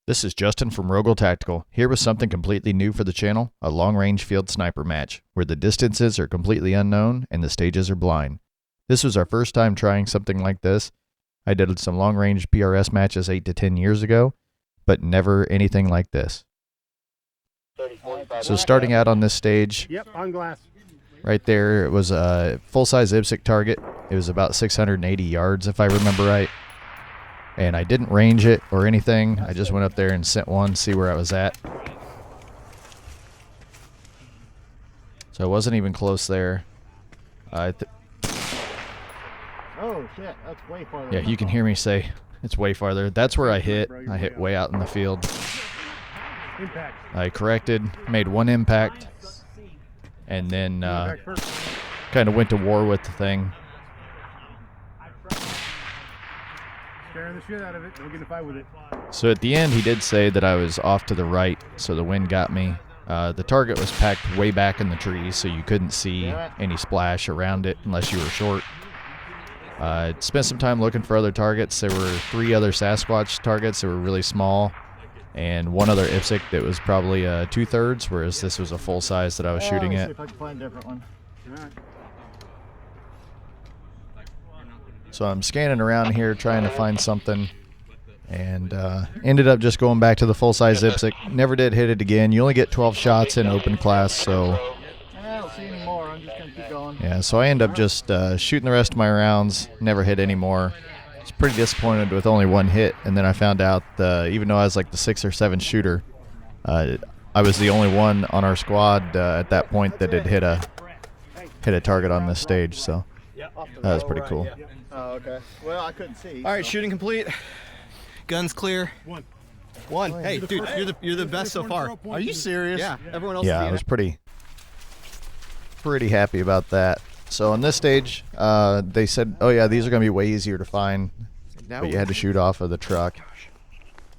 This is Justin from Rogel Tactical, here with something completely new for the channel, a long-range field sniper match, where the distances are completely unknown and the stages are blind. This was our first time trying something like this. I did some long-range PRS matches 8 to 10 years ago, but never anything like this. So starting out on this stage, on glass. right there, it was a full-size IPSC target. It was about 680 yards, if I remember right. And I didn't range it or anything. I just went up there and sent one, see where I was at. So I wasn't even close there. Oh shit, that's way farther. Yeah, you can hear me say it's way farther. That's where I hit. I hit way out in the field. Impact. I corrected, made one impact, and then kind of went to war with the thing. Scaring the shit out of it. Don't get in a fight with it. So at the end, he did say that I was off to the right, so the wind got me. The target was packed way back in the trees, so you couldn't see any splash around it unless you were short. I spent some time looking for other targets. There were 3 other Sasquatch targets that were really small, and one other IPSC that was probably 2/3, whereas this was a full size that I was shooting Let me at. see if I can find a different one. So I'm scanning around here trying to find something, and ended up just going back to the full-size IPSC. Never did hit it again. You only get 12 shots in open class, so I don't see any more. I'm just going to keep going. yeah. So I end up just shooting the rest of my rounds. Never hit any more. I was pretty disappointed with only one hit, and then I found out even though I was like the 6th or 7th shooter, I was the only one on our squad at that point that had hit a target on this stage. So that was pretty cool. Oh, okay. Well, I couldn't see. All right, shooting complete. Guns clear. One. Hey, dude, you're the best so far. Are you serious? Yeah. Everyone else. Yeah, I was pretty happy about that. So on this stage, they said, oh yeah, these are going to be way easier to find, but you had to shoot off of the truck.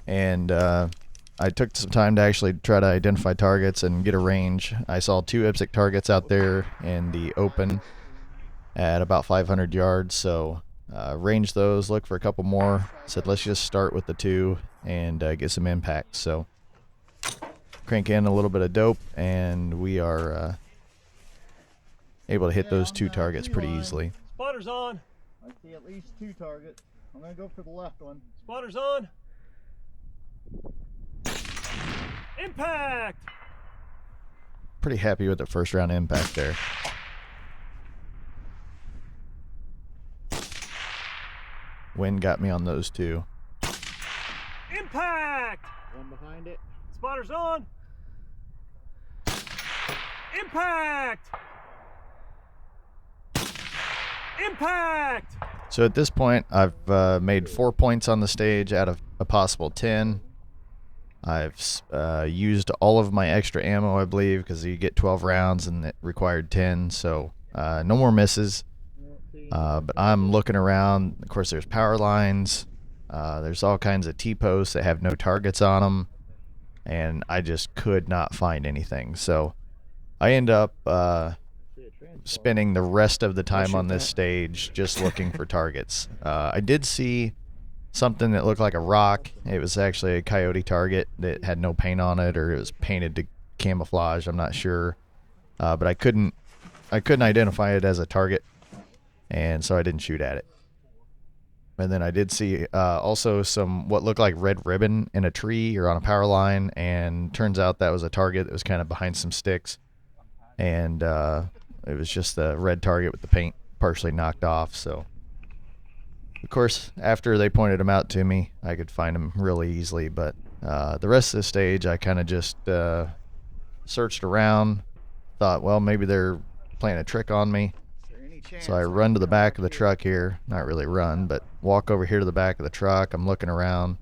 And I took some time to actually try to identify targets and get a range. I saw 2 IPSC targets out there in the open at about 500 yards, so ranged those, looked for a couple more, said let's just start with the 2 and get some impact. So crank in a little bit of dope, and we are able to hit those 2 targets pretty easily. Spotter's on. I see at least 2 targets. I'm going to go for the left one. Spotter's on. Impact! Pretty happy with the first round impact there. Wind got me on those 2. Impact! One behind it. Spotter's on. Impact! Impact! So at this point, I've made 4 points on the stage out of a possible 10. I've used all of my extra ammo, I believe, because you get 12 rounds and it required 10, so no more misses. But I'm looking around. Of course, there's power lines. There's all kinds of T-posts that have no targets on them, and I just could not find anything. So I end up spending the rest of the time on this stage just looking for targets. I did see something that looked like a rock. It was actually a coyote target that had no paint on it, or it was painted to camouflage. I'm not sure, but I couldn't identify it as a target, and so I didn't shoot at it. And then I did see also some what looked like red ribbon in a tree or on a power line, and turns out that was a target that was kind of behind some sticks, and it was just the red target with the paint partially knocked off. So of course, after they pointed them out to me, I could find them really easily, but the rest of the stage I kind of just searched around, thought, well, maybe they're playing a trick on me. So I run to the back of the truck here, not really run, but walk over here to the back of the truck. I'm looking around.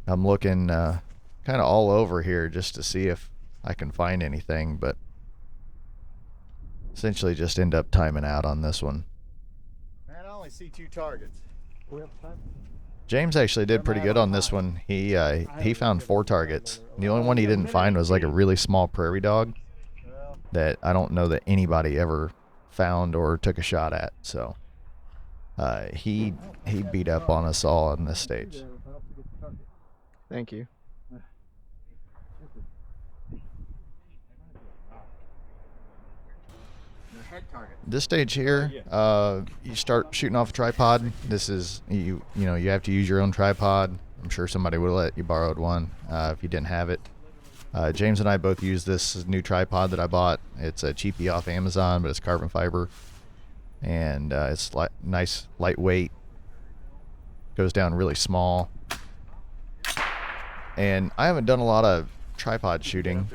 I'm looking kind of all over here just to see if I can find anything, but essentially just end up timing out on this one. Man, I only see 2 targets. James actually did pretty good on this one. He found 4 targets. The only one he didn't find was like a really small prairie dog that I don't know that anybody ever found or took a shot at. So he beat up on us all on this stage. Thank you. This stage here, you start shooting off a tripod. This is you know you have to use your own tripod. I'm sure somebody would have let you borrowed one if you didn't have it. James and I both use this new tripod that I bought. It's a cheapie off Amazon, but it's carbon fiber, and it's nice, lightweight. Goes down really small. And I haven't done a lot of tripod shooting.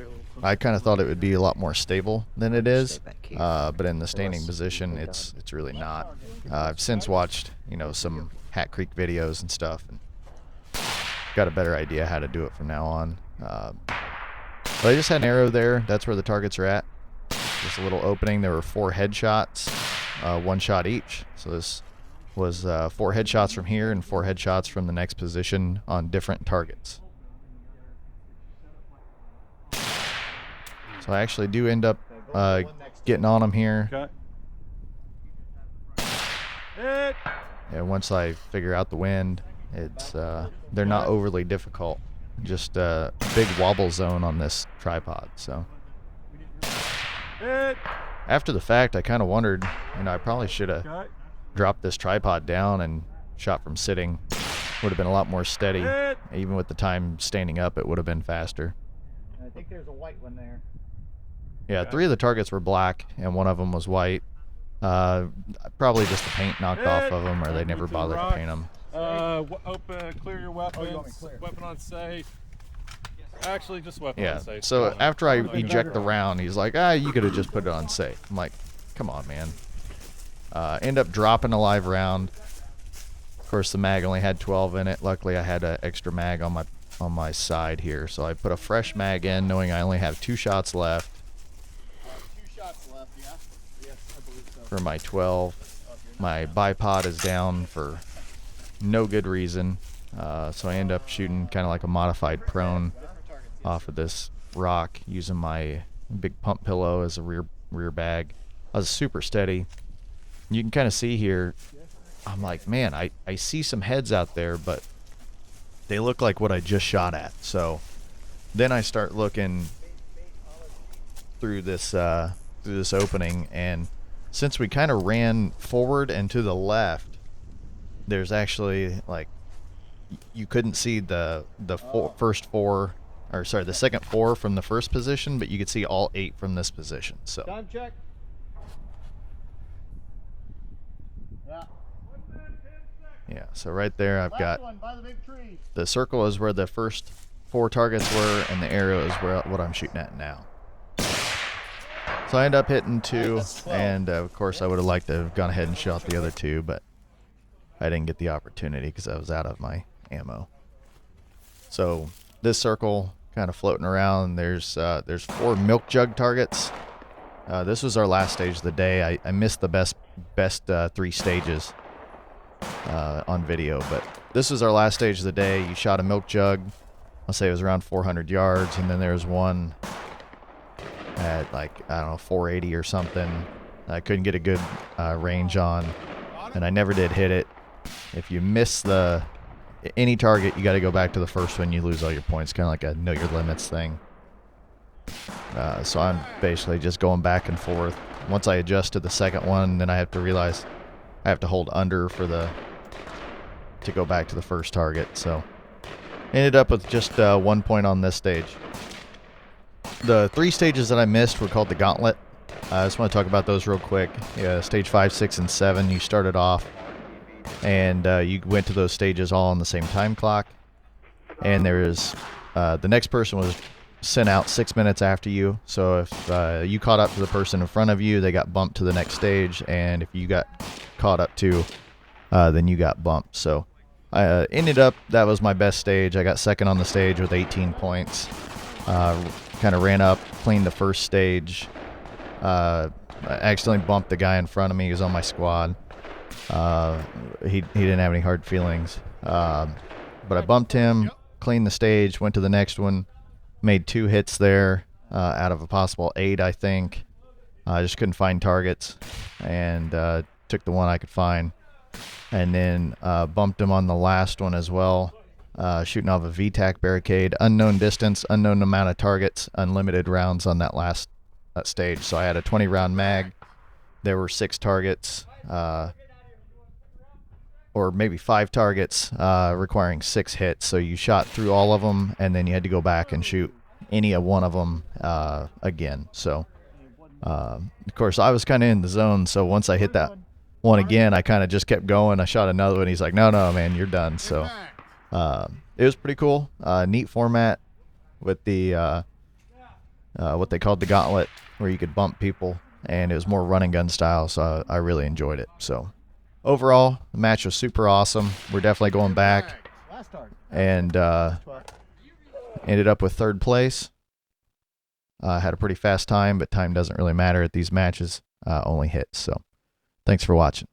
I kind of thought it would be a lot more stable than it is, but in the standing position, it's really not. I've since watched some Hat Creek videos and stuff, and got a better idea how to do it from now on. But I just had an arrow there. That's where the targets are at. Just a little opening. There were 4 headshots, 1 shot each. So this was 4 headshots from here and 4 headshots from the next position on different targets. So I actually do end up getting on them here. Hit. And once I figure out the wind, it's they're not overly difficult. Just a big wobble zone on this tripod. So Hit. after the fact, I kind of wondered, I probably should have dropped this tripod down and shot from sitting. Would have been a lot more steady. Hit. Even with the time standing up, it would have been faster. I think there's a white one there. Yeah, 3 of the targets were black, and 1 of them was white. Probably just the paint knocked off of them, or they never bothered to paint them. Open, clear your weapons. Weapon on safe. Actually, just weapon Yeah, on safe. so after I eject the round, he's like, you could have just put it on safe. I'm like, come on, man. End up dropping a live round. Of course, the mag only had 12 in it. Luckily, I had an extra mag on my side here, so I put a fresh mag in, knowing I only have 2 shots left. 2 shots left, yeah? Yes, I believe so. For my 12. My bipod is down for no good reason, so I end up shooting kind of like a modified prone off of this rock using my big pump pillow as a rear bag. I was super steady. You can kind of see here, I'm like, man, I see some heads out there, but they look like what I just shot at. So then I start looking through this opening, and since we kind of ran forward and to the left, there's actually, like, you couldn't see the second 4 from the first position, but you could see all 8 from this position. So Time check. yeah, so right there I've got One by the big tree. the circle is where the first 4 targets were, and the arrow is what I'm shooting at now. So I end up hitting 2, and of course I would have liked to have gone ahead and shot the other 2, but I didn't get the opportunity because I was out of my ammo. So this circle kind of floating around, there's 4 milk jug targets. This was our last stage of the day. I missed the best 3 stages on video, but this was our last stage of the day. You shot a milk jug. I'll say it was around 400 yards, and then there's one at, like, I don't know, 480 or something. I couldn't get a good range on, and I never did hit it. If you miss any target, you got to go back to the first one. You lose all your points, kind of like a know your limits thing. So I'm basically just going back and forth. Once I adjust to the second one, then I have to realize I have to hold under to go back to the first target. So ended up with just 1 point on this stage. The 3 stages that I missed were called the Gauntlet. I just want to talk about those real quick. Stage 5, 6, and 7, you started off, and you went to those stages all on the same time clock. And there is the next person was sent out 6 minutes after you. So if you caught up to the person in front of you, they got bumped to the next stage, and if you got caught up to, then you got bumped. So I ended up, that was my best stage. I got second on the stage with 18 points. Kind of ran up, cleaned the first stage. I accidentally bumped the guy in front of me. He was on my squad. He didn't have any hard feelings. But I bumped him, cleaned the stage, went to the next one, made 2 hits there out of a possible 8, I think. I just couldn't find targets, and took the one I could find. And then bumped him on the last one as well. shooting off a VTAC barricade, unknown distance, unknown amount of targets, unlimited rounds on that last stage. So I had a 20 round mag. There were 6 targets, or maybe 5 targets, requiring 6 hits. So you shot through all of them, and then you had to go back and shoot any one of them again. So, of course, I was kind of in the zone. So once I hit that one again, I kind of just kept going. I shot another one. He's like, no, man, you're done. So it was pretty cool. Neat format with the what they called the Gauntlet, where you could bump people, and it was more run and gun style. So I really enjoyed it. So overall, the match was super awesome. We're definitely going back, and ended up with 3rd place. Had a pretty fast time, but time doesn't really matter at these matches. Only hits. So thanks for watching.